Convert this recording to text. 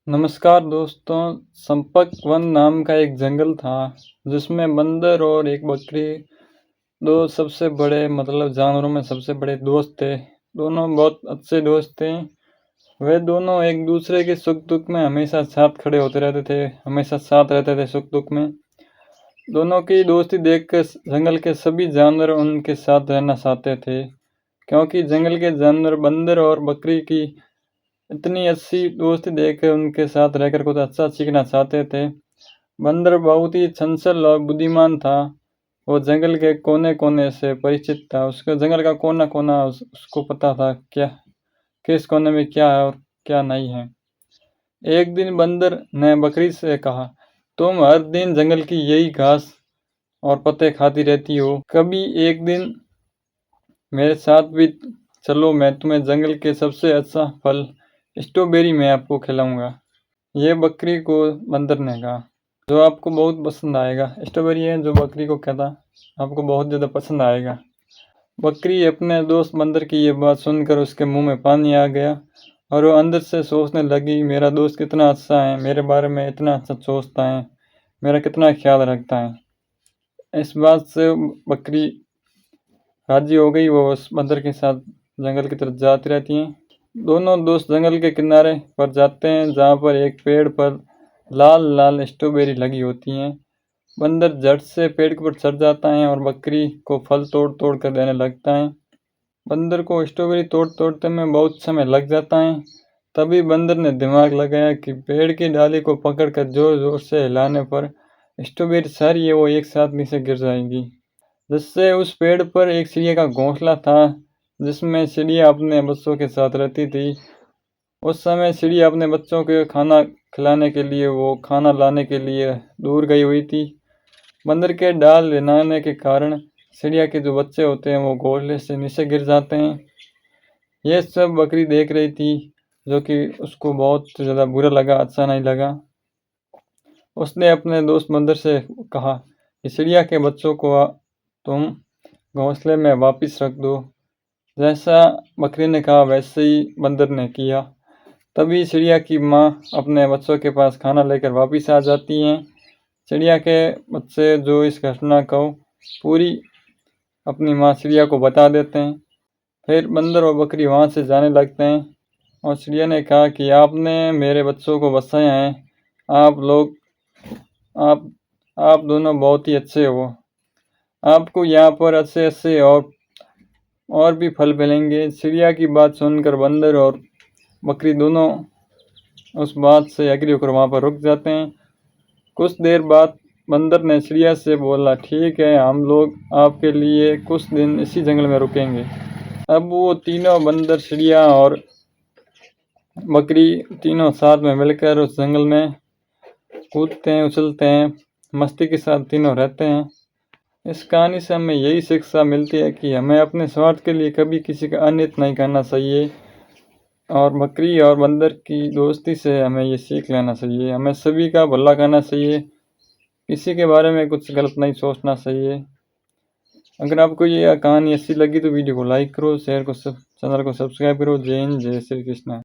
नमस्कार दोस्तों, संपक वन नाम का एक जंगल था जिसमें बंदर और एक बकरी दो सबसे बड़े जानवरों में सबसे बड़े दोस्त थे। दोनों बहुत अच्छे दोस्त थे। वे दोनों एक दूसरे के सुख दुख में हमेशा साथ खड़े होते रहते थे, हमेशा साथ रहते थे सुख दुख में। दोनों की दोस्ती देखकर जंगल के सभी जानवर उनके साथ रहना चाहते थे, क्योंकि जंगल के जानवर बंदर और बकरी की इतनी अच्छी दोस्ती देखकर उनके साथ रहकर कुछ अच्छा सीखना चाहते थे। बंदर बहुत ही चंचल और बुद्धिमान था। वो जंगल के कोने-कोने से परिचित था। उसका जंगल का कोना-कोना उसको पता था क्या किस कोने में क्या है और क्या नहीं है। एक दिन बंदर ने बकरी से कहा, तुम हर दिन जंगल की यही घास और पत्ते खाती रहती हो। कभी एक दिन मेरे साथ भी चलो, मैं तुम्हें जंगल के सबसे अच्छा फल स्ट्रॉबेरी मैं आपको खिलाऊंगा। ये बकरी को बंदर ने कहा, जो आपको बहुत पसंद आएगा। स्ट्रॉबेरी है जो बकरी को कहता, आपको बहुत ज़्यादा पसंद आएगा। बकरी अपने दोस्त बंदर की ये बात सुनकर उसके मुंह में पानी आ गया और वो अंदर से सोचने लगी, मेरा दोस्त कितना अच्छा है, मेरे बारे में इतना अच्छा सोचता है, मेरा कितना ख्याल रखता है। इस बात से बकरी राजी हो गई। वो उस बंदर के साथ जंगल की तरफ जाती रहती हैं। दोनों दोस्त जंगल के किनारे पर जाते हैं जहाँ पर एक पेड़ पर लाल लाल स्ट्रॉबेरी लगी होती हैं। बंदर झट से पेड़ के ऊपर चढ़ जाता है और बकरी को फल तोड़ तोड़ कर देने लगता है। बंदर को स्ट्रॉबेरी तोड़ तोड़ते में बहुत समय लग जाता है। तभी बंदर ने दिमाग लगाया कि पेड़ की डाली को पकड़कर जोर जोर से हिलाने पर स्ट्रॉबेरी सारी है वो एक साथ नीचे गिर जाएंगी। जिससे उस पेड़ पर एक चिड़िया का घोंसला था, जिसमें चिड़िया अपने बच्चों के साथ रहती थी। उस समय चिड़िया अपने बच्चों को खाना खिलाने के लिए, वो खाना लाने के लिए दूर गई हुई थी। बंदर के डाल हिलाने के कारण चिड़िया के जो बच्चे होते हैं वो घोंसले से नीचे गिर जाते हैं। ये सब बकरी देख रही थी, जो कि उसको बहुत ज़्यादा बुरा लगा, अच्छा नहीं लगा। उसने अपने दोस्त बंदर से कहा कि चिड़िया के बच्चों को तुम घोंसले में वापस रख दो। जैसा बकरी ने कहा वैसे ही बंदर ने किया। तभी चिड़िया की माँ अपने बच्चों के पास खाना लेकर वापस आ जाती हैं। चिड़िया के बच्चे जो इस घटना को पूरी अपनी माँ चिड़िया को बता देते हैं। फिर बंदर और बकरी वहाँ से जाने लगते हैं और चिड़िया ने कहा कि आपने मेरे बच्चों को बचाया है। आप लोग आप आप दोनों बहुत ही अच्छे हो। आपको यहाँ पर अच्छे अच्छे और भी फल मिलेंगे। चिड़िया की बात सुनकर बंदर और बकरी दोनों उस बात से एग्री होकर वहाँ पर रुक जाते हैं। कुछ देर बाद बंदर ने चिड़िया से बोला, ठीक है, हम लोग आपके लिए कुछ दिन इसी जंगल में रुकेंगे। अब वो तीनों बंदर, चिड़िया और बकरी तीनों साथ में मिलकर उस जंगल में कूदते हैं, उछलते हैं, मस्ती के साथ तीनों रहते हैं। इस कहानी से हमें यही शिक्षा मिलती है कि हमें अपने स्वार्थ के लिए कभी किसी का अनित नहीं करना चाहिए। और बकरी और बंदर की दोस्ती से हमें ये सीख लेना चाहिए, हमें सभी का भला करना चाहिए, किसी के बारे में कुछ गलत नहीं सोचना चाहिए। अगर आपको ये कहानी अच्छी लगी तो वीडियो को लाइक करो, शेयर को, चैनल को सब्सक्राइब करो। जय हिंद, जय श्री कृष्णा।